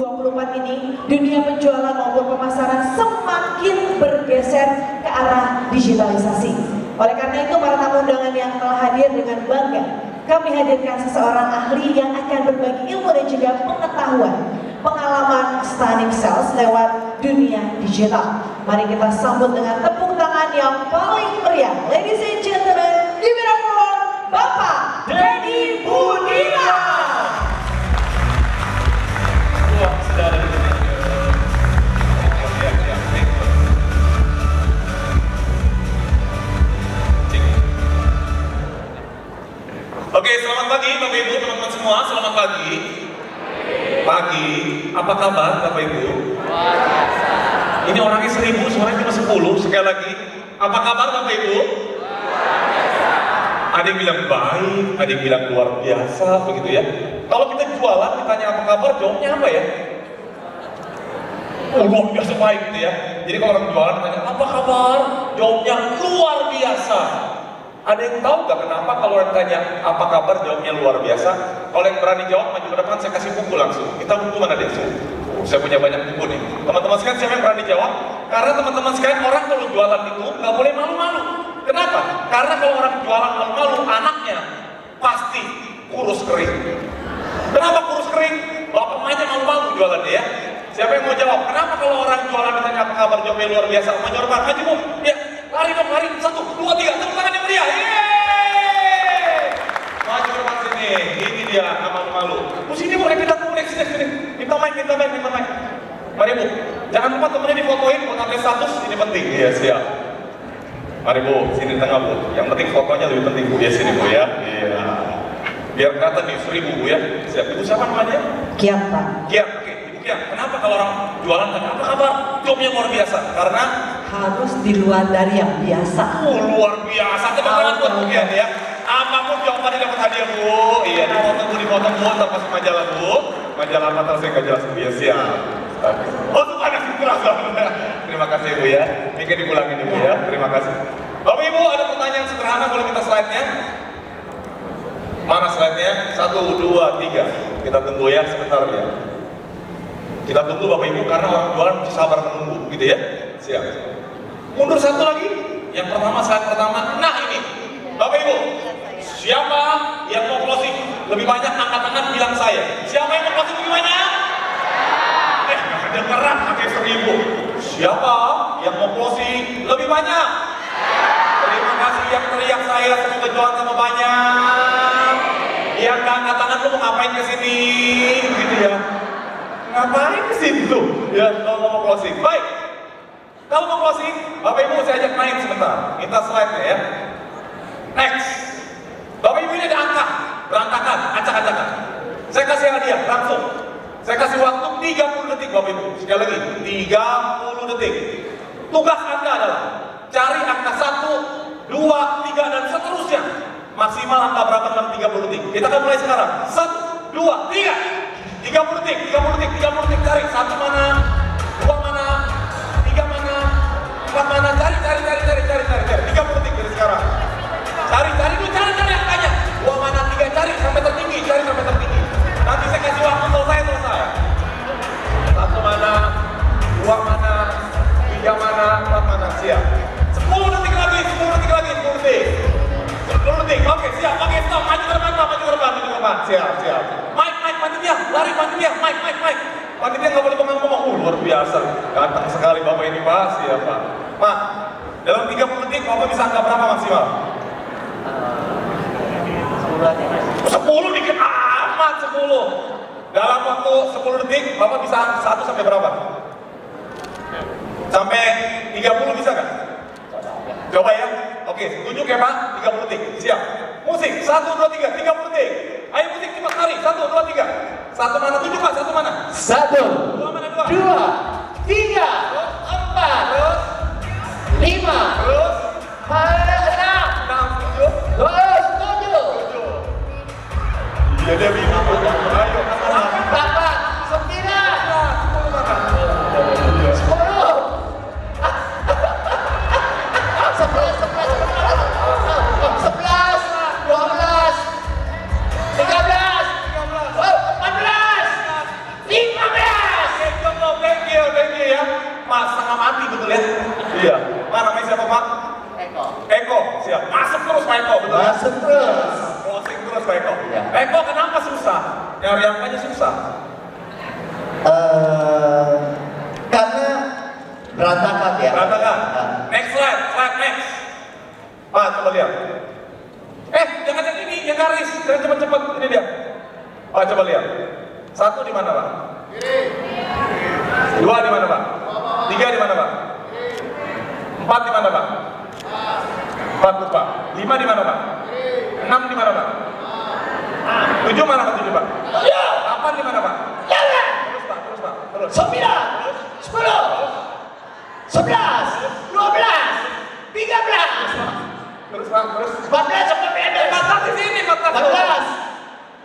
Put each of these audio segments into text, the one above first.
2024 ini, dunia penjualan maupun pemasaran semakin bergeser ke arah digitalisasi. Oleh karena itu, para tamu undangan yang telah hadir dengan bangga, kami hadirkan seseorang ahli yang akan berbagi ilmu dan juga pengetahuan, pengalaman stunning sales lewat dunia digital. Mari kita sambut dengan tepuk tangan yang paling meriah. Ladies and gentlemen, give it up for Bapak Denny Budiman. Oke, selamat pagi Bapak Ibu, teman-teman semua, selamat pagi. Pagi, apa kabar Bapak Ibu? Ini orangnya 1000, suaranya cuma 10, sekali lagi. Apa kabar Bapak Ibu? Ada yang bilang baik, ada yang bilang luar biasa, begitu ya. Kalau kita jualan, ditanya apa kabar, jawabnya apa ya? Oh, luar biasa baik gitu ya. Jadi kalau orang jualan ditanya apa kabar, jawabnya luar biasa. Ada yang tahu gak kenapa kalau orang tanya apa kabar, jawabnya luar biasa? Kalau yang berani jawab, maju ke depan, saya kasih buku langsung. Kita buku mana deh? Saya punya banyak buku nih. Teman-teman sekalian, siapa yang berani jawab? Karena teman-teman sekalian, orang kalau jualan itu nggak boleh malu-malu. Kenapa? Karena kalau orang jualan malu-malu, anaknya pasti kurus kering. Kenapa kurus kering? Bapak mamanya malu-malu jualannya ya. Siapa yang mau jawab? Kenapa kalau orang jualan ditanya apa kabar, jawabnya luar biasa? Maju depan, maju bu. Ya, lari dong, lari. 1, 2, 3, tepuk tangan yang meriah. Yeay! Maju depan sini. Ini dia, nggak malu-malu. Sini bu, kita tunggu sini. Minta mic. Mari bu, jangan lupa temennya difotoin buat update status, ini penting. Iya, siap. Mari bu, sini tengah bu. Yang penting fotonya lebih penting bu, ya sini bu ya. Iya. Biar kelihatan nih 1000 bu ya. Siap. Ibu siapa namanya? Kiat Pak. Kiat, oke. Ibu Kiat, kenapa kalau orang jualan tanya apa kabar? Jawabnya luar biasa. Karena harus di luar dari yang biasa. Luar biasa. Tepuk tangan buat Bu Kiat ya. Apapun jawabannya dapat hadiah bu. Iya, dipotong bu, ntar masuk majalah bu. Majalah apa tahu saya nggak jelas bu ya, siap. Oh tuh ada kerasa. Terima kasih bu ya. Ini dipulangin ibu ya. Terima kasih. Bapak Ibu, ada pertanyaan sederhana, boleh minta slide-nya? Mana slide-nya? 1, 2, 3. Kita tunggu ya sebentar ya. Kita tunggu Bapak Ibu karena orang jualan sabar menunggu, gitu ya. Siap. Mundur satu lagi. Yang pertama, slide pertama. Nah ini, Bapak Ibu, siapa yang mau closing lebih banyak, angkat tangan bilang saya. Siapa yang mau closing lebih banyak? Dengeran pakai 1000. Siapa yang mau closing lebih banyak? Terima kasih yang teriak saya, semoga jualan sama banyak. Yang gak angkat tangan, lu mau ngapain kesini? Gitu ya. Ngapain kesini ya, kalau mau closing. Baik, kalau mau closing, Bapak Ibu saya ajak main sebentar. Minta slide-nya ya. Next. Bapak Ibu ini ada angka, berantakan, acak-acakan. Saya kasih hadiah, langsung. Saya kasih waktu 30 detik Bapak Ibu. Sekali lagi, 30 detik. Tugas Anda adalah cari angka 1, 2, 3, dan seterusnya. Maksimal angka berapa dalam 30 detik. Kita akan mulai sekarang. 1, 2, 3. 30 detik, 30 detik, 30 detik. Cari 1 mana, 2 mana, 3 mana, 4 mana. Cari. 30 detik dari sekarang. Cari angkanya. 2 mana, 3, cari sampai tertinggi. Nanti saya kasih waktu selesai. 1 mana, 2 mana, 3 mana, 4 mana, siap. 10 detik lagi, 10 detik. Oke, siap. Oke, stop. Maju ke depan. Siap. Mike, panitia, lari panitia. Mike. Panitia nggak boleh ngomong. Luar biasa. Ganteng sekali Bapak ini, Pak. Siap, Pak. Pak, dalam 30 detik Bapak bisa angka berapa maksimal? 10 dikit amat, 10. Dalam waktu 10 detik Bapak bisa 1 sampai berapa? Sampai 30 bisa nggak? Coba ya. Oke, tunjuk ya Pak. 30 detik. Siap. Musik. 1, 2, 3. 30 detik. Ayo musik cepat lari. 1, 2, 3. 1 mana? Tunjuk Pak. 1 mana? 1, 2 mana? 2, 3, 4, 5, 6, 7. Iya dia bingung. Ayo. 8, 9, 10. 15, 14, 15. setengah mati, betul ya? Iya. Pak, namanya siapa Pak? Eko, siap. Masuk terus Pak Eko, betul? Masuk terus. Closing terus Pak Eko. Iya. Eko kenapa susah? Nyari angkanya susah. Karena berantakan ya. Berantakan. Next slide, slide next. Pak, coba lihat. Jangan yang ini, yang garis. Jangan cepet-cepet, ini dia. Pak, coba lihat. 1 di mana Pak? 2 di mana Pak? 3 di mana Pak? 4 di mana Pak? 4 lupa. 5 di mana Pak? 6 di mana Pak? 7 mana Pak? 7 Pak? 8 di mana Pak? Terus Pak, terus Pak, terus. 9, 10, 11, 12, 13, Terus Pak, terus. 14 sampai pendek. 14 di sini, 14. 14,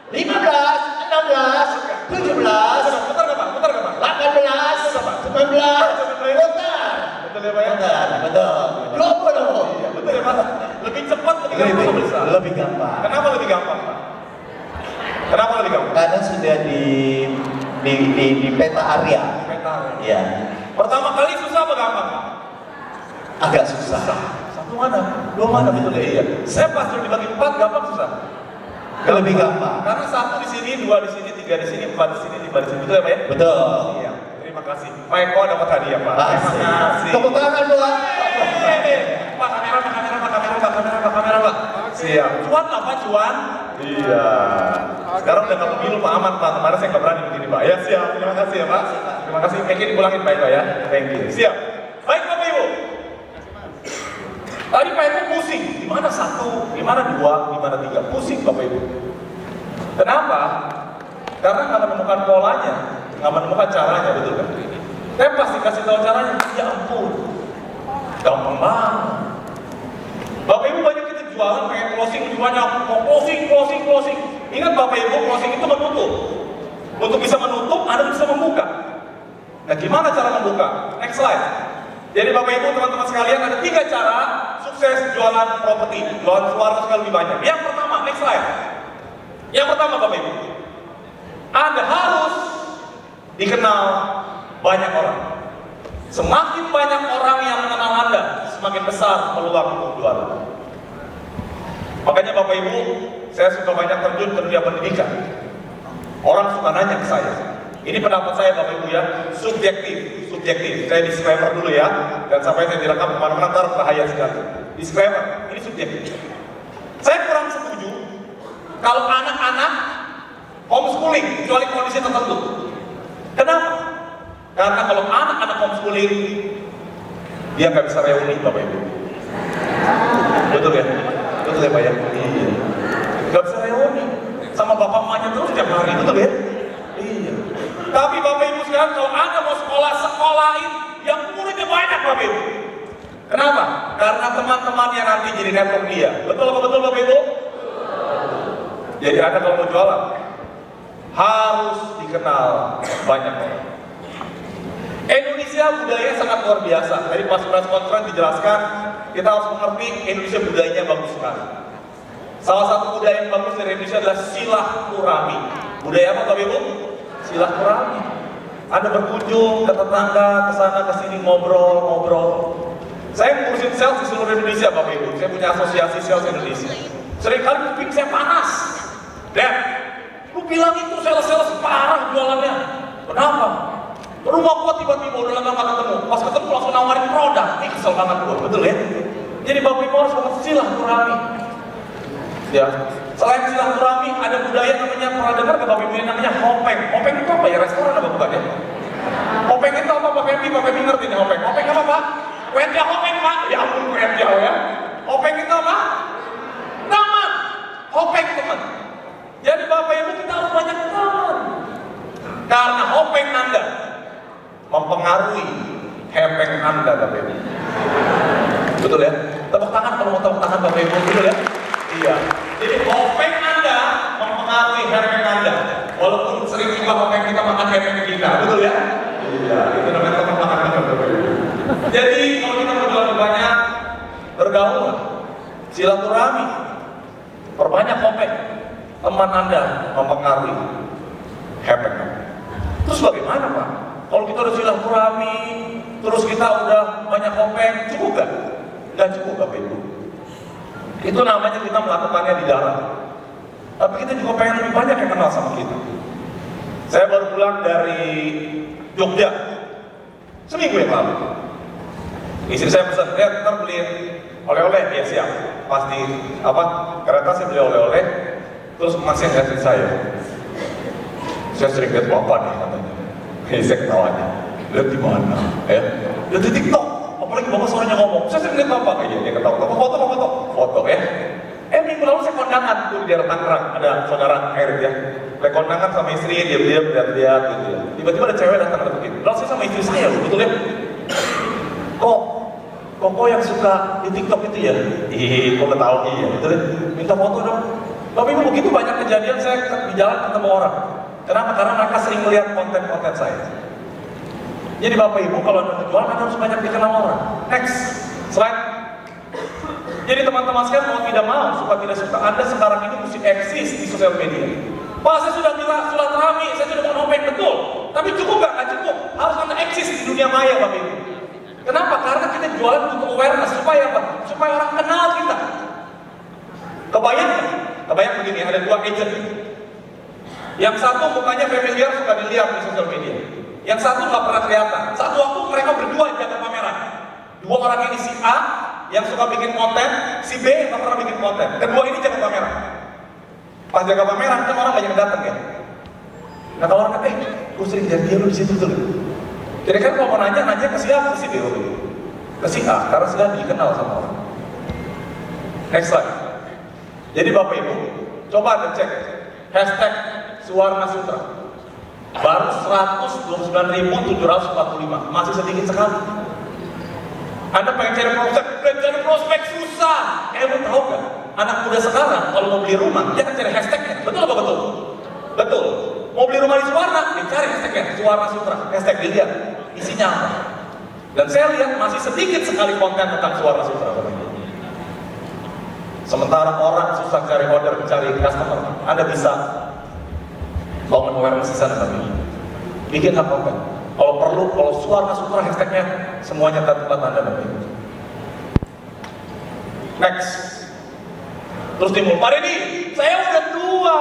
15, 16, 17, Putar nggak Pak? Putar nggak Pak? 18, 19, putar. Betul ya Pak ya? Betul. 20. Iya, betul ya Pak. Lebih cepat, lebih gampang bisa. Lebih gampang. Kenapa lebih gampang Pak? Kenapa lebih gampang? Karena sudah di peta area. Peta. Ya, Pertama kali susah apa gampang Pak? agak susah. Satu mana? 2 mana? Betul ya? Iya. Saya pas sudah dibagi 4 gampang susah. Lebih gampang. Karena 1 di sini, 2 di sini, 3 di sini, 4 di sini, 5 di sini. Betul ya Pak ya? Betul. Iya. Terima kasih. Pak Eko dapat hadiah Pak. Asik. Terima kasih. Tepuk tangan buat. Pak, kamera Pak. Siap. Cuan lah Pak, cuan. Iya. Sekarang udah nggak pemilu Pak, aman Pak. Kemarin saya nggak berani begini Pak. Ya siap. Terima kasih ya Pak. Terima kasih. Kayaknya dipulangin Pak Eko ya. Thank you. Siap. Baik Bapak Ibu. Tadi Pak Eko pusing. Di mana 1, di mana 2, di mana 3. Pusing Bapak Ibu. Kenapa? Karena nggak menemukan polanya, nggak menemukan caranya, betul kan? Saya pasti kasih tahu caranya. Ya ampun. Gampang banget. Bapak Ibu banyak kita jualan pengen closing lebih banyak, mau closing. Ingat Bapak Ibu, closing itu menutup. Untuk bisa menutup, Anda bisa membuka. Nah, gimana cara membuka? Next slide. Jadi Bapak Ibu, teman-teman sekalian, ada 3 cara sukses jualan properti, jualan suara sekali lebih banyak. Yang pertama, next slide. Yang pertama Bapak Ibu, Anda harus dikenal banyak orang. Semakin banyak orang yang mengenal Anda, semakin besar peluang untuk jualan. Makanya Bapak Ibu, saya suka banyak terjun ke dunia pendidikan. Orang suka nanya ke saya. Ini pendapat saya Bapak Ibu ya, subjektif. Saya disclaimer dulu ya, dan sampai saya direkam kemana-mana ntar bahaya sekali. Disclaimer, ini subjektif. Saya kurang setuju kalau anak-anak homeschooling kecuali kondisi tertentu. Kenapa? Karena kalau anak-anak homeschooling dia nggak bisa reuni Bapak Ibu. Betul ya? Betul ya Pak ya? Iya. Nggak bisa reuni sama bapak emaknya terus tiap hari, betul ya? Iya. Tapi Bapak Ibu sekarang kalau Anda mau sekolah, sekolahin yang muridnya banyak Bapak Ibu. Kenapa? Karena teman-teman yang nanti jadi network dia. Betul apa betul Bapak Ibu? Jadi Anda kalau mau jualan harus dikenal banyak orang. Indonesia budaya sangat luar biasa. Tadi pas konferensi dijelaskan, kita harus mengerti Indonesia budayanya bagus sekali. Salah satu budaya yang bagus dari Indonesia adalah silaturahmi. Budaya apa Bapak Ibu? Silaturahmi. Anda berkunjung ke tetangga, ke sana, ke sini, ngobrol. Saya ngurusin sales di seluruh Indonesia Bapak Ibu. Saya punya asosiasi sales Indonesia. Seringkali kuping saya panas. Dan lu bilang itu sales parah jualannya. Kenapa? Rumah gua tiba-tiba udah lama gak ketemu. Pas ketemu langsung nawarin produk. Ini kesel banget gua, betul ya? Jadi Bapak Ibu harus silaturahmi. Ya, selain silaturahmi ada budaya namanya, pernah dengar ke Bapak Ibu yang namanya hopeng. Hopeng itu apa ya? Restoran apa bukan ya? Hopeng itu apa Pak Febi? Pak Febi ngerti nih hopeng. Hopeng apa Pak? Wendia hopeng Pak. Ya ampun Wendia ya. Hopeng itu apa? Taman. Hopeng teman. Jadi Bapak Ibu kita harus banyak teman. Karena hopeng Anda mempengaruhi hepeng Anda Bapak Ibu. Betul ya? Tepuk tangan kalau mau tepuk tangan Bapak Ibu, betul ya? Iya. Jadi hopeng Anda mempengaruhi hepeng Anda. Walaupun sering juga hopeng kita makan hepeng kita, betul ya? Iya, itu namanya tepuk tangan Bapak Ibu. Jadi kalau kita berjualan banyak, bergaul, silaturahmi, perbanyak hopeng, teman Anda mempengaruhi hepeng Anda. Terus bagaimana Pak? Kalau kita kita udah silaturahmi, terus kita udah banyak kopeng, cukup gak? Gak cukup Bapak Ibu. Itu namanya kita melakukannya di dalam. Tapi kita juga pengen lebih banyak yang kenal sama kita. Saya baru pulang dari Jogja, seminggu yang lalu. Istri saya pesan, ntar beliin oleh-oleh, ya siap. Pas di kereta saya beli oleh-oleh, terus masih ngeliatin saya. Saya sering lihat bapak nih katanya. Saya ketawanya, lihat di mana? Ya, lihat di TikTok. Apalagi bapak suaranya ngomong. Saya sering lihat bapak kayak dia ketawa. Foto ya. Minggu lalu saya kondangan tuh di daerah Tangerang, ada saudara Erit ya. Saya kondangan sama istri, dia lihat gitu ya. Tiba-tiba ada cewek datang begini. Lalu saya sama istri saya, betul ya? Kok yang suka di TikTok itu ya? Kok nggak tahu iya, betul ya? Minta foto dong. Tapi begitu banyak kejadian saya di jalan ketemu orang. Kenapa? Karena mereka sering melihat konten-konten saya. Jadi Bapak Ibu kalau Anda jual kan harus banyak dikenal orang. Next slide. Jadi teman-teman sekalian mau tidak mau, suka tidak suka, Anda sekarang ini mesti eksis di sosial media. Pak, saya sudah bilang silaturahmi, saya sudah mau ngomong betul. Tapi cukup nggak? Nggak cukup. Harus Anda eksis di dunia maya Bapak Ibu. Kenapa? Karena kita jualan untuk awareness. Supaya apa? Supaya orang kenal kita. Kebayang begini, ada dua agent. Yang satu mukanya familiar, suka dilihat di sosial media. Yang satu nggak pernah kelihatan. Satu waktu mereka berdua jaga pameran. Dua orang ini si A yang suka bikin konten, si B yang nggak pernah bikin konten. Kedua ini jaga pameran. Pas jaga pameran kan orang banyak datang ya. Nah kalau orang kata, gue sering lihat dia di situ tuh. Jadi kan kalau mau nanya ke siapa? Ke si B, ke si A, karena sudah dikenal sama orang. Next slide. Jadi Bapak Ibu, coba Anda cek hashtag Suwarna Sutra. Baru 129.745, masih sedikit sekali. Anda pengen cari prospek susah. Lu tahu gak? Anak muda sekarang kalau mau beli rumah, dia kan cari hashtagnya. Betul apa betul? Betul. Mau beli rumah di Suwarna, dia cari hashtagnya Suwarna Sutra. Hashtag dilihat isinya apa. Dan saya lihat masih sedikit sekali konten tentang Suwarna Sutra. Sementara orang susah cari order, cari customer, Anda bisa bangun awareness di sana. Bikin konten. Kalau perlu, kalau Suwarna Sutra hashtagnya semuanya tempat Anda Bapak Ibu. Next. Terus timbul, Pak Deddy, saya udah tua.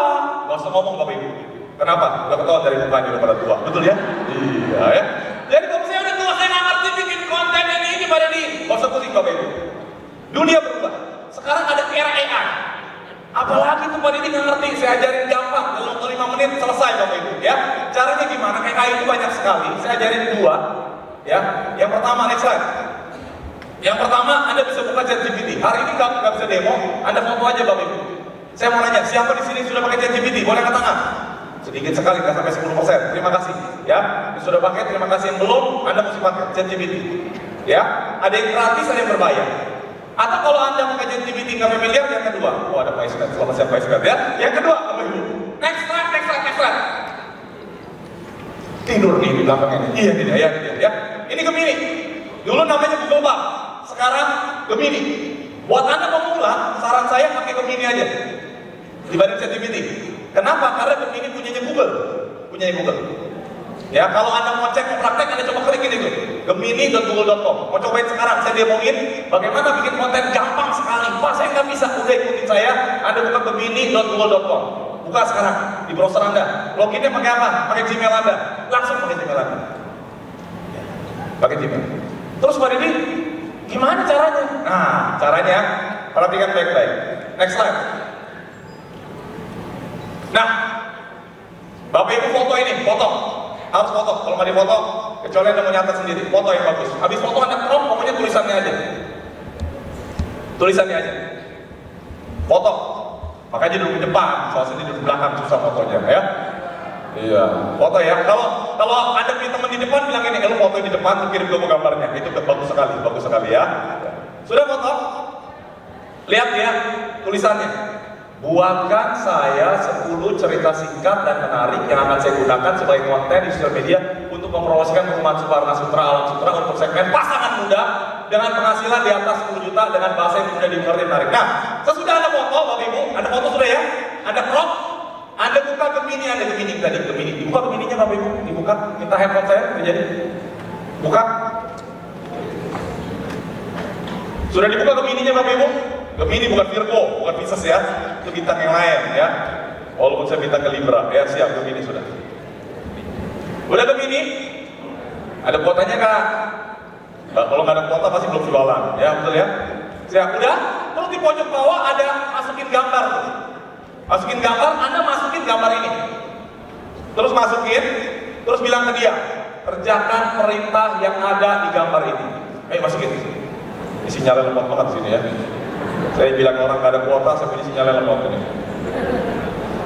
Gak usah ngomong Bapak Ibu. Kenapa? Udah ketahuan dari mukanya udah pada tua. Betul ya? Iya ya. Jadi kalau saya udah tua, saya nggak ngerti bikin konten ini Pak Deddy. Gak usah pusing Bapak Ibu. Dunia berubah. Sekarang ada era AI. Apalagi tuh Pak Deddy nggak ngerti. Saya ajarin gampang. Dalam 5 menit selesai Bapak Ibu. Ya. Caranya gimana? AI itu banyak sekali. Saya ajarin 2. Ya. Yang pertama, next slide. Yang pertama, Anda bisa buka ChatGPT. Hari ini nggak bisa demo. Anda foto aja Bapak Ibu. Saya mau nanya, siapa di sini sudah pakai ChatGPT? Boleh angkat tangan? Sedikit sekali, nggak sampai 10%. Terima kasih. Ya, yang sudah pakai, terima kasih. Yang belum, Anda mesti pakai ChatGPT. Ya, ada yang gratis, ada yang berbayar. Atau kalau Anda pakai ChatGPT nggak familiar, yang kedua. Oh, ada Pak Iskat. Selamat siang Pak Iskat ya. Yang kedua, Bapak Ibu. Next slide. Tidur nih di belakang ini. Iya, ya. Ini Gemini. Dulu namanya Google Bar. Sekarang Gemini. Buat Anda pemula, saran saya pakai Gemini aja dibanding ChatGPT. Kenapa? Karena Gemini punyanya Google. Ya, kalau Anda mau cek, mau praktek, Anda coba klik ini tuh, gemini.google.com. Mau cobain sekarang, saya demoin bagaimana bikin konten gampang sekali. Pak, saya nggak bisa. Udah ikutin saya, Anda buka gemini.google.com. Buka sekarang di browser Anda. Loginnya pakai apa? Pakai Gmail Anda. Langsung pakai Gmail Anda. Pakai Gmail. Terus Pak Deddy, gimana caranya? Nah, caranya perhatikan baik-baik. Next slide. Nah, Bapak Ibu foto ini, harus foto. Kalau nggak difoto, kecuali Anda mau nyatet sendiri, foto yang bagus. Habis foto Anda crop, pokoknya tulisannya aja. Foto. Makanya duduk di depan, soal sini duduk di belakang, susah fotonya ya. Iya, foto ya. Kalau Anda punya teman di depan, bilang ini, lu foto di depan, lu kirim dulu gambarnya. Itu bagus sekali ya. Sudah foto? Lihat ya, tulisannya. Buatkan saya 10 cerita singkat dan menarik yang akan saya gunakan sebagai konten di sosial media untuk mempromosikan perumahan Suwarna Sutra Alam Sutra untuk segmen pasangan muda dengan penghasilan di atas 10 juta dengan bahasa yang mudah dimengerti menarik. Nah, sesudah Anda foto, Bapak Ibu, Anda foto sudah ya? Anda crop, Anda buka ke Gemini, ada Gemini tadi, Gemini. Dibuka Gemininya Bapak Ibu, dibuka. Minta handphone saya, terjadi. Buka. Sudah dibuka Gemininya Bapak Ibu? Gemini bukan Virgo, bukan Pisces ya. Itu bintang yang lain ya. Walaupun saya bintang ke Libra, ya siap Gemini sudah. Udah Gemini? Ada kuotanya Kak? Nah, kalau nggak ada kuota pasti belum jualan, ya betul ya? Siap, udah? Terus di pojok bawah ada masukin gambar tuh. Masukin gambar, Anda masukin gambar ini. Terus masukin, terus bilang ke dia, kerjakan perintah yang ada di gambar ini. Ayo masukin. Ini sinyalnya lemot banget di sini ya. Saya bilang orang nggak ada kuota, saya punya sinyalnya lemot ini.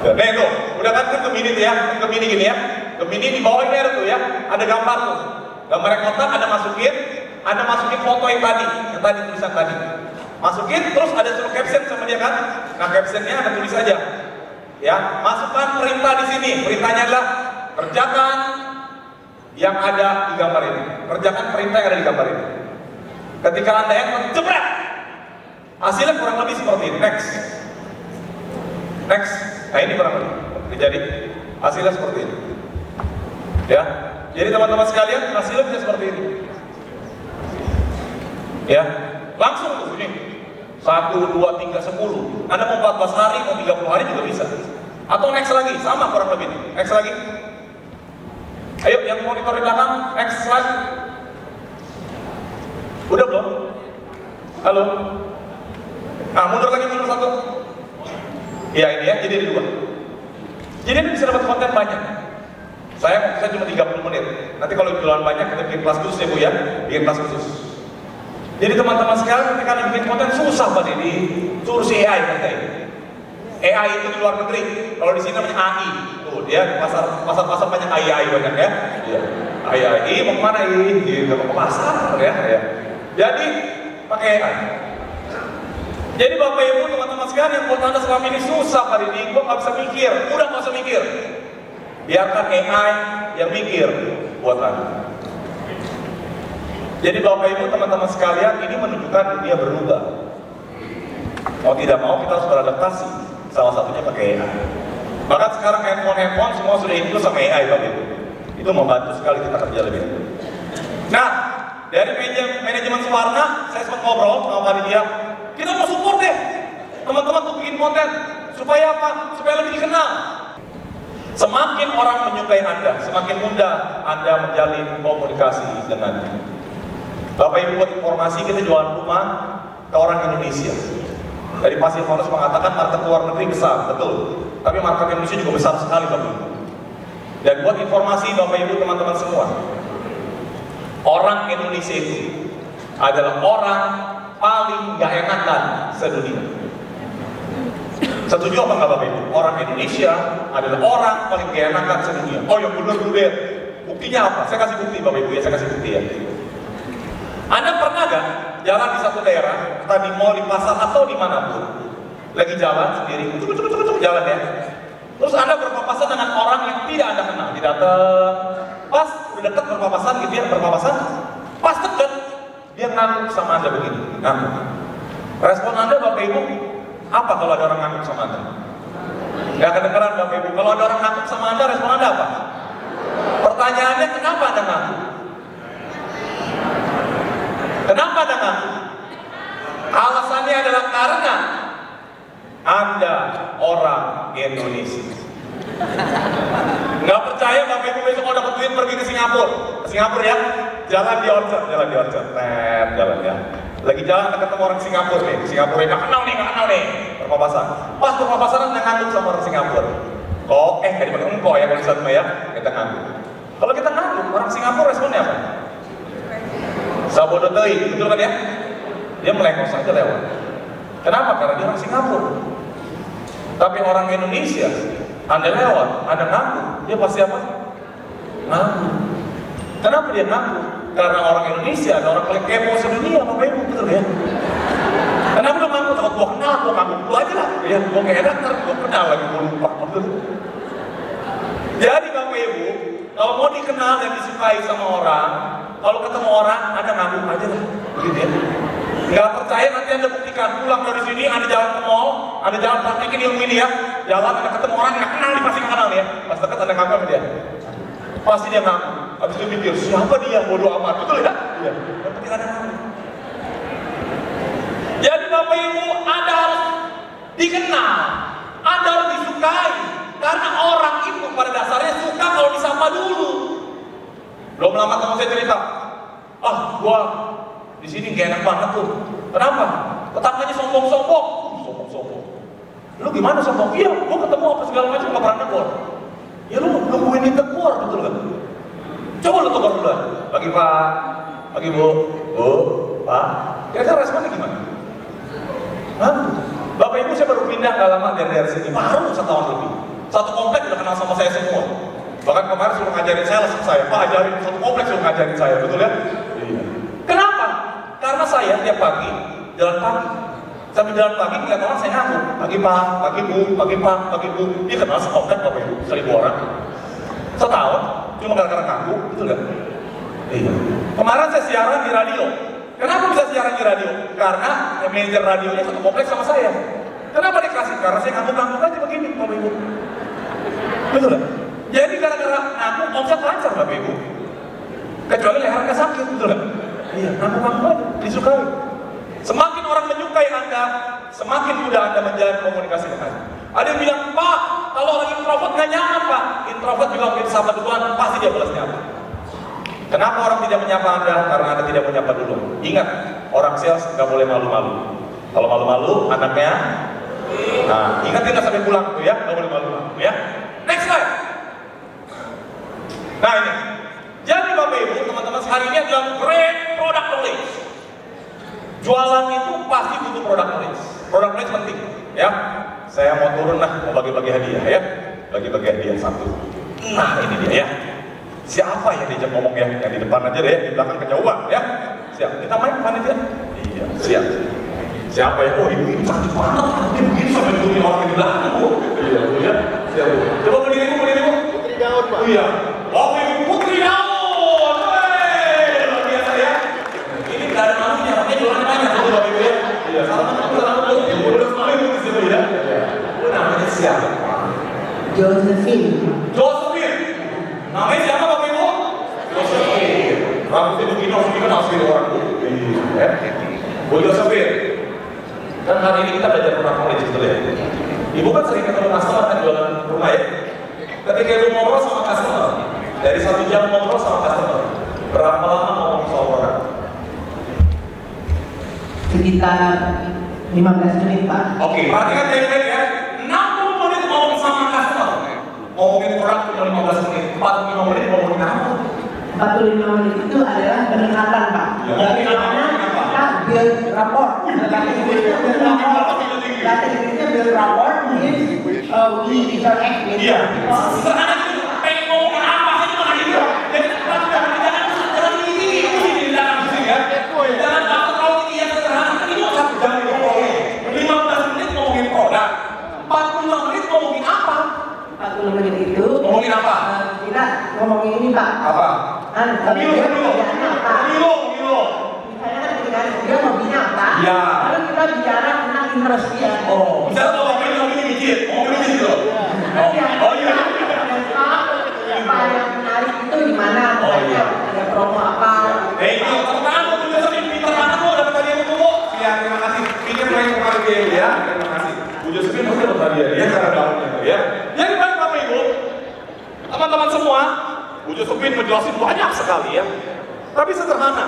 Nah itu, udah kan Gemini tuh ya, Gemini gini ya. Gemini di bawah ini ada tuh ya, ada gambar tuh. Gambar yang kotak Anda masukin foto yang tadi tulisan tadi. Masukin, terus ada suruh caption sama dia kan. Nah captionnya Anda tulis aja. Ya, masukkan perintah di sini. Perintahnya adalah kerjakan yang ada di gambar ini. Kerjakan perintah yang ada di gambar ini. Ketika Anda yang jebret, hasilnya kurang lebih seperti ini. Next. Nah ini kurang lebih terjadi. Hasilnya seperti ini. Ya. Jadi teman-teman sekalian, hasilnya bisa seperti ini. Ya. Langsung tuh ini. 1, 2, 3, 10. Anda mau 14 hari, mau 30 hari juga bisa. Atau next lagi, sama kurang lebih. Next lagi. Ayo yang monitor di belakang, next slide. Udah belum? Halo? Nah, mundur satu. Iya ini ya, jadi ada 2. Jadi Anda bisa dapat konten banyak. Saya cuma 30 menit. Nanti kalau jualan banyak, kita bikin kelas khusus ya Bu ya. Bikin kelas khusus. Jadi teman-teman sekalian, ketika Anda bikin konten susah Pak Didi. Suruh si AI katanya. AI itu di luar negeri. Kalau di sini namanya AI. Tuh dia di pasar banyak AI banyak ya. Iya. AI mau kemana ini? Gitu ke pasar ya. Jadi pakai AI. Jadi Bapak Ibu teman-teman sekalian, yang buat Anda selama ini susah Pak Didi, gua nggak bisa mikir. Udah nggak usah mikir. Biarkan AI yang mikir buat Anda. Jadi Bapak Ibu teman-teman sekalian, ini menunjukkan dunia berubah. Mau tidak mau kita harus beradaptasi. Salah satunya pakai AI. Bahkan sekarang handphone semua sudah include sama AI Bapak Ibu. Itu membantu sekali kita kerja lebih. Nah, dari manajemen Suwarna, saya sempat ngobrol sama panitia. Kita mau support deh teman-teman untuk bikin konten. Supaya apa? Supaya lebih dikenal. Semakin orang menyukai Anda, semakin mudah Anda menjalin komunikasi dengannya. Bapak Ibu buat informasi, kita jualan rumah ke orang Indonesia. Dari Pasir Forest mengatakan market luar negeri besar, betul. Tapi market Indonesia juga besar sekali Bapak Ibu. Dan buat informasi Bapak Ibu teman-teman semua, orang Indonesia itu adalah orang paling gak enakan sedunia. Setuju apa nggak Bapak Ibu? Orang Indonesia adalah orang paling gak enakan sedunia. Oh yang bener deh. Buktinya apa? Saya kasih bukti Bapak Ibu ya, saya kasih bukti ya. Anda pernah gak jalan di satu daerah, entah di mall, di pasar, atau dimanapun, lagi jalan sendiri, jalan ya. Terus Anda berpapasan dengan orang yang tidak Anda kenal, tidak pas udah dekat berpapasan gitu ya, pas dekat dia ngangguk sama Anda begini, ngangguk. Respon Anda Bapak Ibu apa kalau ada orang ngangguk sama Anda? Gak kedengeran Bapak Ibu. Kalau ada orang ngangguk sama Anda, respon Anda apa? Pertanyaannya kenapa Anda ngangguk? Kenapa Anda ngangguk? Alasannya adalah karena Anda orang Indonesia. Nggak percaya Bapak Ibu besok kalau dapat duit pergi ke Singapura ya, jalan di Orchard, jalan ya. Lagi jalan ketemu orang Singapura nih, nggak kenal nih, berpapasan. Pas berpapasan Anda ngangguk sama orang Singapura. Tadi pakai engkau ya, kalau sama ya, kita ngangguk. Kalau kita ngangguk, orang Singapura responnya apa? Sabodotei, betul kan ya? Dia melengos saja lewat. Kenapa? Karena dia orang Singapura. Tapi orang Indonesia, Anda lewat, Anda ngangguk, dia pasti apa? Ngangguk. Kenapa dia ngangguk? Karena orang Indonesia ada orang paling kepo sedunia, Bapak Ibu, betul ya? Kenapa lu ngangguk? Takut gua kenal, gua ngangguk dulu aja lah. Ya, gua kayak enak, ntar gua kenal lagi, gua lupa, betul. Jadi Bapak Ibu, kalau mau dikenal dan disukai sama orang, kalau ketemu orang, Anda ngangguk aja lah, begitu ya? Nggak percaya nanti Anda buktikan, pulang dari sini Anda jalan ke mall, Anda jalan praktekin ilmu ini ya, jalan Anda ketemu orang yang kenal, pasti kenal ya, pas dekat Anda ngaku sama dia, pasti dia ngaku, habis itu mikir siapa dia, bodoh amat, betul ya? Iya, yang penting Anda ngaku. Jadi Bapak Ibu, Anda harus dikenal, Anda harus disukai, karena orang itu pada dasarnya suka kalau disapa dulu. Belum lama teman saya cerita, gua di sini gak enak banget tuh. Kenapa? Tetangganya sombong-sombong. Sombong-sombong. Lu gimana sombong? Iya, gua ketemu apa segala macam gak pernah negor. Ya lu nungguin ditegor, betul kan? Coba lu tegur dulu. Pagi Pak, pagi Bu, Pak. Kira-kira responnya gimana? Hah? Bapak Ibu saya baru pindah gak lama dari sini, baru 1 tahun lebih. Satu komplek udah kenal sama saya semua. Bahkan kemarin suruh ngajarin saya, Pak ajarin satu komplek suruh ngajarin saya, betul ya? Iya. Kenapa? Karena saya tiap pagi jalan pagi. Sambil jalan pagi ngeliat orang saya ngaku, pagi Pak, pagi Bu, pagi Pak, pagi Bu. Dia kenal sekomplek Bapak Ibu, 1000 orang. Setahun, cuma gara-gara ngaku, betul nggak? Iya. Kemarin saya siaran di radio. Kenapa bisa siaran di radio? Karena yang manajer radionya satu kompleks sama saya. Kenapa dikasih? Karena saya ngaku-ngaku aja begini, Bapak Ibu. Betul nggak? Jadi gara-gara ngaku omset lancar Bapak Ibu. Kecuali lehernya sakit, betul nggak? Iya, ngaku-ngaku aja, disukai. Semakin orang menyukai Anda, semakin mudah Anda menjalin komunikasi dengan Anda. Ada yang bilang, Pak, kalau orang introvert nggak nyaman Pak. Introvert juga mungkin disapa duluan, pasti dia balas nyapa. Kenapa orang tidak menyapa Anda? Karena Anda tidak menyapa dulu. Ingat, orang sales nggak boleh malu-malu. Kalau malu-malu, anaknya, nah ingat tidak sampai pulang tuh ya, nggak boleh malu-malu ya. Next slide. Nah ini, jadi Bapak Ibu, teman-teman hari ini adalah great product knowledge. Jualan itu pasti butuh product knowledge. Product knowledge penting, ya. Saya mau turun mau bagi-bagi hadiah ya, bagi-bagi hadiah satu. Nah ini dia ya. Siapa yang diajak ngomong ya? Yang di depan aja deh, di belakang kejauhan ya. Siap. Kita main panitia. Iya, siap. Siapa ya? Oh ibu ini cantik banget. Ini begini sampai turunin orang di belakang. Iya, Bu ya. Siap Bu. Coba berdiri Bu, berdiri Bu. Putri Daun Pak. Iya. Oh ibu Putri Daun. Luar biasa ya. Ini gak ada malunya, makanya jualannya banyak betul Bapak Ibu ya. Iya. Salam Bu. Ibu udah semakin Bu di situ ya. Bu namanya siapa? Josephine. Josephine. Namanya siapa Bapak Ibu? Josephine. Rambut itu gini harus dikenal sekali orang Bu. Iya. Bu Josephine. Dan hari ini kita belajar product knowledge gitu ya. Ibu kan sering ketemu customer kan jualan rumah ya. Ketika ibu ngobrol sama customer, dari 1 jam ngobrol sama customer, berapa lama ngomong soal produk? Sekitar 15 menit Pak. Oke, perhatikan baik-baik ya. 60 menit ngomong sama customer, ngomongin produk cuma 15 menit, 45 menit ngomongin apa? 45 menit itu adalah pendekatan Pak. Ya, ngomongin apa? Kita build rapport. Bahasa Inggrisnya build rapport means we interact with Iya. people. Sederhana gitu. Pengen ngomongin apa sih cuma gitu. Jadi jangan ini di belakang sini ya. Jangan terlalu tinggi yang sederhana. Ini mau 1 jam ngomongin. 15 menit ngomongin produk. 45 menit ngomongin apa? 40 menit itu Ngomongin apa? kita ngomongin ini Pak. Apa? Kalau dia kerjanya apa? Pemilu. Misalnya kan ketika dia hobinya apa? Ya. Lalu kita bicara tentang interest dia. Oh, misalnya kalau ngomongin mijit, ngomongin mijit loh. Oh iya. Apa yang menarik itu di mana? Oh, iya. Ada promo apa? Ini teman-teman, Bu Josephine pinter banget Bu, dapat hadiah untuk Bu. Ya, terima kasih. Pinjam lagi kemarin dia ya. Terima kasih. Bu Josephine pasti dapat hadiah ya karena daunnya ya. Jadi baik Bapak Ibu, teman-teman semua, Bu Josephine menjelaskan banyak sekali ya. Tapi sederhana.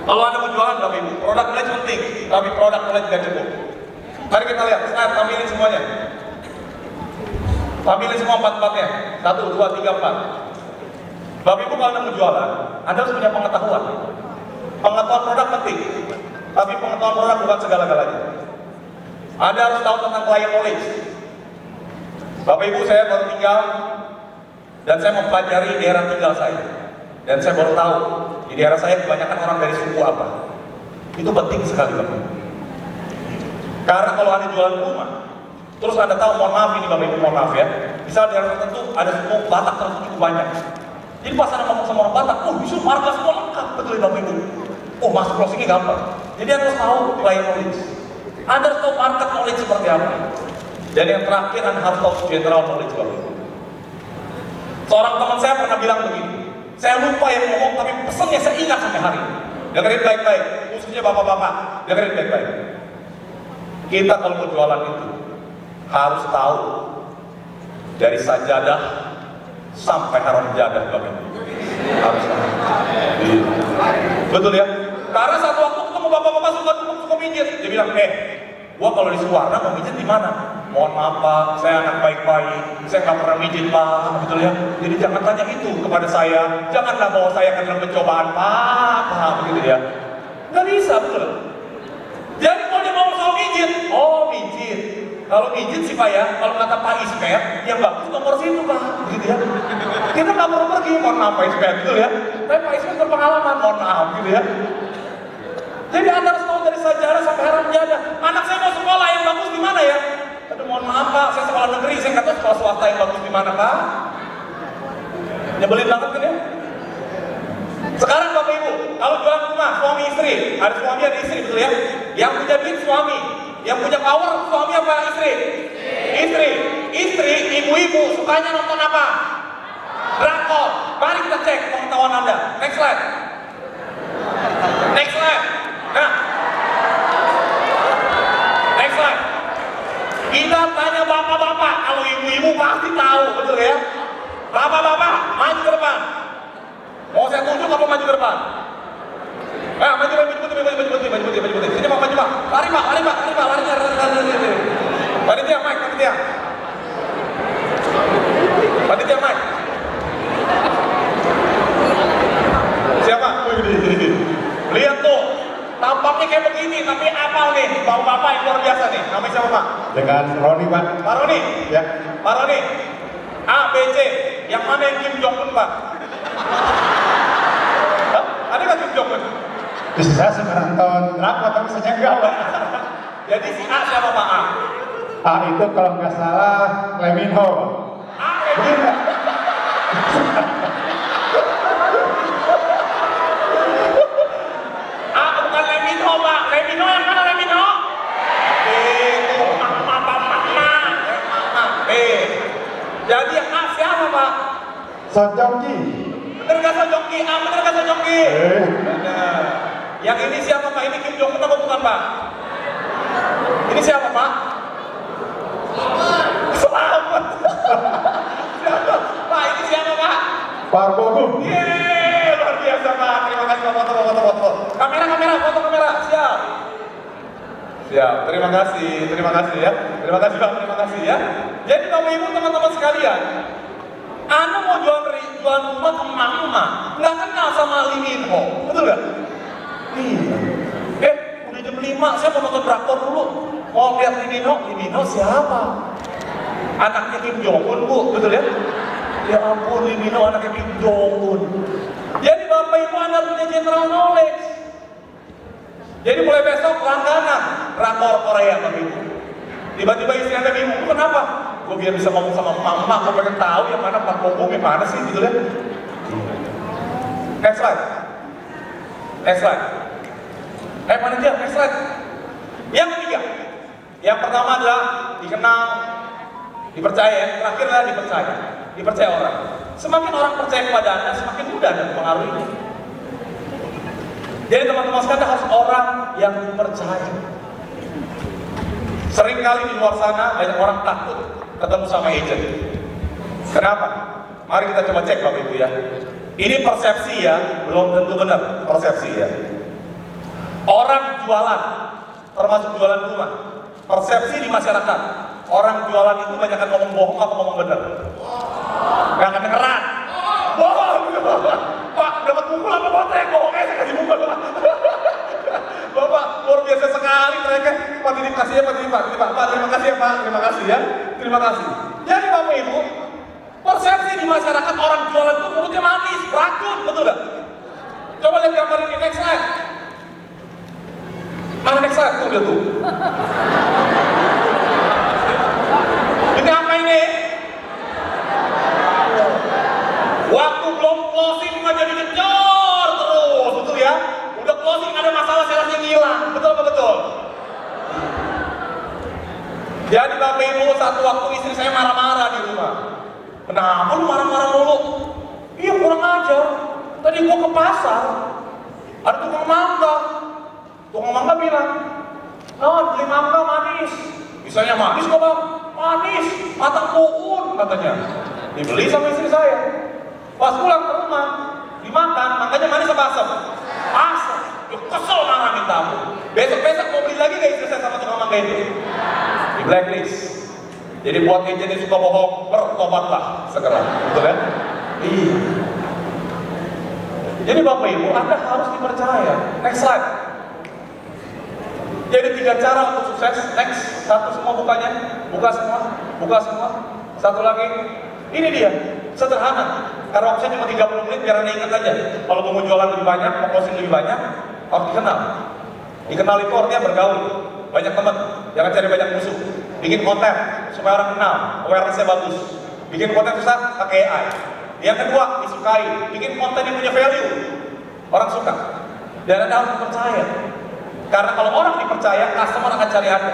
Kalau Anda mau jualan Bapak Ibu, produk knowledge penting, tapi produk knowledge tidak cukup. Mari kita lihat, slide tampilin semuanya. Tampilin semua 4-4-nya. 1, 2, 3, 4. Bapak Ibu kalau Anda mau jualan, Anda harus punya pengetahuan. Pengetahuan produk penting, tapi pengetahuan produk bukan segala-galanya. Anda harus tahu tentang client knowledge. Bapak Ibu saya baru tinggal dan saya mempelajari daerah tinggal saya. Dan saya baru tahu di daerah saya kebanyakan orang dari suku apa. Itu penting sekali Bapak Ibu. Karena kalau Anda jualan rumah, terus Anda tahu, mohon maaf ini Bapak Ibu, mohon maaf ya. Misal daerah tertentu ada suku Batak tertentu cukup banyak. Jadi pas Anda ngomong sama orang Batak, oh justru marga semua lengkap, betul ya Bapak Ibu. Oh, masuk closingnya gampang. Jadi Anda harus tahu client knowledge. Anda harus tahu market knowledge seperti apa. Dan yang terakhir Anda harus tahu general knowledge Bapak Ibu. Seorang teman saya pernah bilang begini, saya lupa yang ngomong tapi pesannya saya ingat sampai hari ini. Dengerin baik-baik, khususnya bapak-bapak, dengerin baik-baik. Kita kalau mau jualan itu harus tahu dari sajadah sampai haram jadah Bapak Ibu. Harus tahu. Betul ya? Karena satu waktu ketemu bapak-bapak suka mijit, dia bilang, gua kalau di Suwarna mau mijit di mana? Mohon maaf Pak, saya anak baik-baik, saya nggak pernah mijit Pak, betul ya? Jadi jangan tanya itu kepada saya, janganlah bawa saya ke dalam pencobaan Pak, begitu ya? Nggak bisa, betul. Jadi kalau dia mau soal mijit, mijit. Kalau mijit sih Pak ya, kalau kata Pak Ispet, yang bagus nomor situ Pak, begitu ya? Kita nggak perlu pergi, mohon maaf Pak Ispet, betul ya? Tapi Pak Ispet berpengalaman, mohon maaf, gitu ya? Jadi Anda harus tahu dari sejarah sampai haram jadah. Anak saya mau sekolah yang bagus di mana ya? Aduh mohon maaf Pak, saya sekolah negeri, saya nggak tahu sekolah swasta yang bagus di mana Pak. Nyebelin banget kan ya? Sekarang Bapak Ibu, kalau jualan rumah, suami istri, ada suami ada istri betul ya? Yang punya duit suami, yang punya power suami apa istri? Istri, ibu-ibu sukanya nonton apa? Drakor. Mari kita cek pengetahuan Anda. Next slide. Nah, next slide. Kita tanya bapak-bapak, kalau ibu-ibu pasti tahu, betul ya? Bapak-bapak, maju ke depan. Mau saya tunjuk apa maju ke depan? Maju putih. Sini Pak, maju Pak. Lari Pak. Panitia, Mike. Siapa? Lihat tuh, tampaknya kayak begini, tapi apa nih? Bapak-bapak yang luar biasa nih. Namanya siapa Pak? Dengan Roni Pak. Pak Roni? Ya. Pak Roni, A, B, C, yang mana yang Kim Jong-un Pak? Hah? Ada nggak Kim Jong-un? Saya sekarang nonton drakor tapi saya enggak Pak. Jadi si A siapa Pak A? A itu kalau nggak salah Lee Min Ho. A, Lee Min Ho. A bukan Lee Min Ho Pak. Lee Min Ho yang mana Lee Min Ho? Itu mama. Jadi yang A siapa Pak? Son Joong Ki. Bener nggak Son Joong Ki? Bener. Yang ini siapa Pak? Ini Kim Jong-un apa bukan Pak? Ini siapa Pak? Selamat. Pak, ini siapa Pak? Park Bo Gum. Yeay, luar biasa Pak. Terima kasih Pak, foto. Kamera, foto kamera. Siap. Terima kasih ya. Terima kasih Pak, terima kasih ya. Jadi Bapak Ibu teman-teman sekalian, Anda mau jual rumah ke emak-emak, nggak kenal sama Lee Min Ho, betul nggak? Iya. Udah jam 5, saya mau nonton drakor dulu. Mau lihat Lee Min Ho siapa? Anaknya Kim Jong-un Bu, betul ya? Ya ampun, Lee Min Ho anaknya Kim Jong-un. Jadi Bapak Ibu Anda punya general knowledge. Jadi mulai besok langganan drakor Korea Bapak Ibu. Tiba-tiba istri Anda bingung, kenapa? Gue biar bisa ngomong sama mama, gue pengen tahu yang mana Park Bo Gum, yang mana sih gitu ya. Next slide. Panitia, next slide. Yang ketiga, yang pertama adalah dikenal, dipercaya, terakhir adalah dipercaya orang. Semakin orang percaya kepada Anda, semakin mudah Anda mempengaruhi. Jadi teman-teman sekalian harus orang yang dipercaya. Seringkali di luar sana banyak orang takut ketemu sama agent. Kenapa? Mari kita coba cek Bapak Ibu ya. Ini persepsi ya, belum tentu benar persepsi ya. Orang jualan, termasuk jualan rumah, persepsi di masyarakat, orang jualan itu banyak ngomong bohong atau ngomong benar? Gak kedengeran. Bohong. Pak, dapat pukul apa botrek? Bohongnya saya kasih pukul. Bapak, luar biasa sekali mereka. Pak, terima kasih ya Pak. Terima kasih ya Pak. Terima kasih. Jadi Bapak Ibu, persepsi di masyarakat orang jualan itu mulutnya manis, racun, betul gak? Coba lihat gambar ini, next slide. Mana next slide? Tuh, lihat tuh. Ini apa ini? Waktu belum closing nggak jadi kejar terus, betul ya? Udah closing Jadi Bapak Ibu, satu waktu istri saya marah-marah di rumah. Kenapa lu marah-marah mulu? Iya kurang ajar. Tadi gua ke pasar, ada tukang mangga. Tukang mangga bilang, "Oh, beli mangga manis." Misalnya manis kok bang? Manis, matang puun katanya. Dibeli sama istri saya. Pas pulang ke rumah, dimakan, mangganya manis apa asam? Asam. Duh, kesel marah minta ampun. Besok-besok mau beli lagi gak istri saya sama tukang mangga itu? Di blacklist. Jadi buat yang jadi suka bohong, bertobatlah segera. Betul ya? Iya. Jadi Bapak Ibu, Anda harus dipercaya. Next slide. Jadi 3 cara untuk sukses. Next, satu semua bukanya. Buka semua, buka semua. Satu lagi. Ini dia, sederhana. Karena opsi cuma 30 menit, biar Anda ingat aja. Kalau mau jualan lebih banyak, mau closing lebih banyak, harus dikenal. Dikenal itu artinya bergaul. Banyak teman, jangan cari banyak musuh. Bikin konten supaya orang kenal, awareness-nya bagus. Bikin konten susah, pakai AI. Yang kedua, disukai. Bikin konten yang punya value. Orang suka. Dan Anda harus percaya. Karena kalau orang dipercaya, customer akan cari Anda.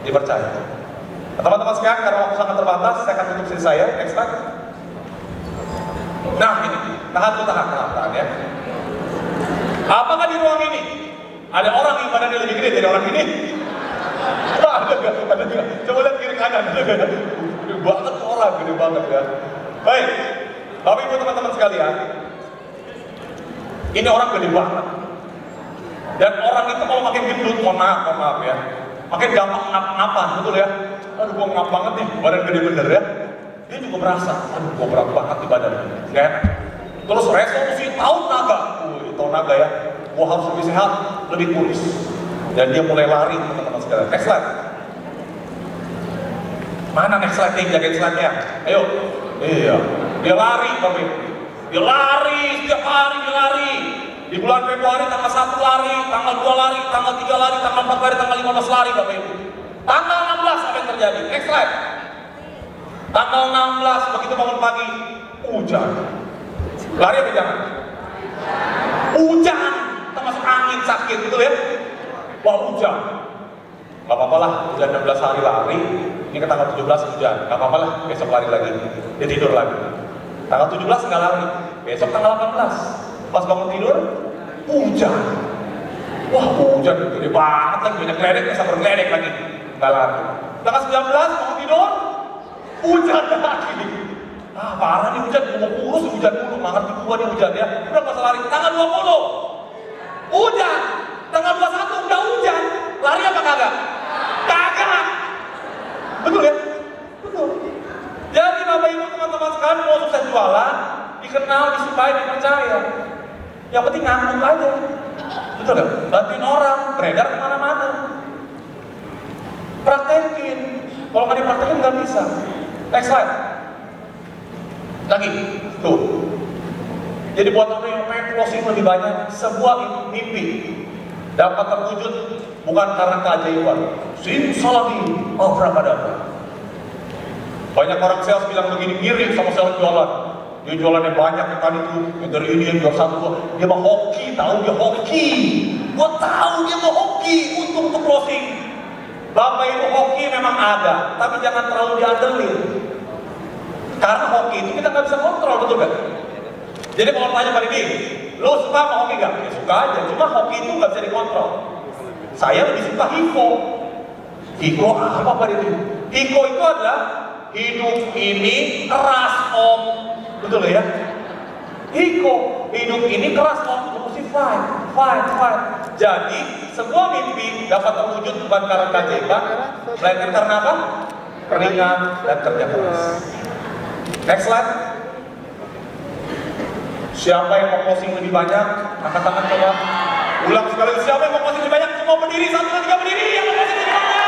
Dipercaya. Teman-teman sekalian, karena waktu sangat terbatas, saya akan tutup sesi saya. Next slide. Nah ini, tahan ya. Apakah di ruang ini ada orang yang badannya lebih gede dari orang ini? Ada nggak? Coba lihat kiri kanan. Gede banget orang, gede banget ya. Baik, Bapak Ibu teman-teman sekalian, ini orang gede banget. Dan orang itu kalau makin gendut, mohon maaf ya, makin gampang ngap-ngapan, betul ya? Aduh, gua ngap banget nih, badan gede bener ya. Dia juga merasa, aduh, gua berat banget di badan, gak enak. Terus resolusi tahun naga, tahun naga ya, gua harus lebih sehat, lebih kurus. Dan dia mulai lari, teman-teman sekalian. Next slide. Mana next slide nih, jagain slide-nya. Ayo. Iya, dia lari, Bapak Ibu. Dia lari, setiap hari dia lari. Di bulan Februari tanggal 1 lari, tanggal 2 lari, tanggal 3 lari, tanggal 4 lari, tanggal 15 lari, Bapak Ibu. Tanggal 16 apa yang terjadi? Next slide. Tanggal 16 begitu bangun pagi, hujan. Lari apa jangan? Hujan, termasuk angin sakit, betul ya? Wah hujan. Gak apa-apa lah, hujan 16 hari lari. Ini ke tanggal 17 hujan, gak apa-apa lah, besok lari lagi. Dia tidur lagi. Tanggal 17 nggak lari, besok tanggal 18. Pas bangun tidur, hujan. Wah hujan, gede banget lagi, banyak geledek, bisa bergeledek lagi. Nggak lari. Tanggal 19, bangun tidur, hujan lagi. Ah parah nih hujan, mau kurus hujan dulu, nggak ngerti gua nih hujan ya. Udah pas lari, tanggal 20, hujan. Tanggal 21 udah hujan, lari apa kagak? Kagak. Betul ya? Betul. Jadi Bapak Ibu teman-teman sekalian mau sukses jualan, dikenal, disukai, dipercaya. Yang penting ngangkuk aja. Betul gak? Bantuin orang, beredar kemana-mana. Praktekin. Kalau nggak dipraktekin nggak bisa. Next slide. Lagi. Tuh. Jadi buat orang yang pengen closing lebih banyak, sebuah mimpi dapat terwujud bukan karena keajaiban. Simsalabim, abracadabra. Banyak orang sales bilang begini, mirip sama sales jualan. Dia jualannya banyak, yang tadi tuh, yang dari ini, yang jual satu, dia mau hoki, tahu dia hoki. Gua tahu dia mau hoki untuk closing. Bapak Ibu, hoki memang ada, tapi jangan terlalu diandelin. Karena hoki itu kita nggak bisa kontrol, betul gak? Jadi kalau tanya Pak Didi, lo suka sama hoki gak? Ya suka aja, cuma hoki itu nggak bisa dikontrol. Saya lebih suka hiko. Hiko apa Pak Didi? Hiko itu adalah hidup ini keras om, betul ya? Hiko, hidup ini keras om, mesti fight. Jadi sebuah mimpi dapat terwujud bukan karena keajaiban, melainkan karena apa? Keringat dan kerja keras. Next slide. Siapa yang mau closing lebih banyak? Angkat tangan coba. Ulang sekali. Siapa yang mau closing lebih banyak? Semua berdiri, 1, 2, 3 berdiri. Yang mau closing lebih banyak.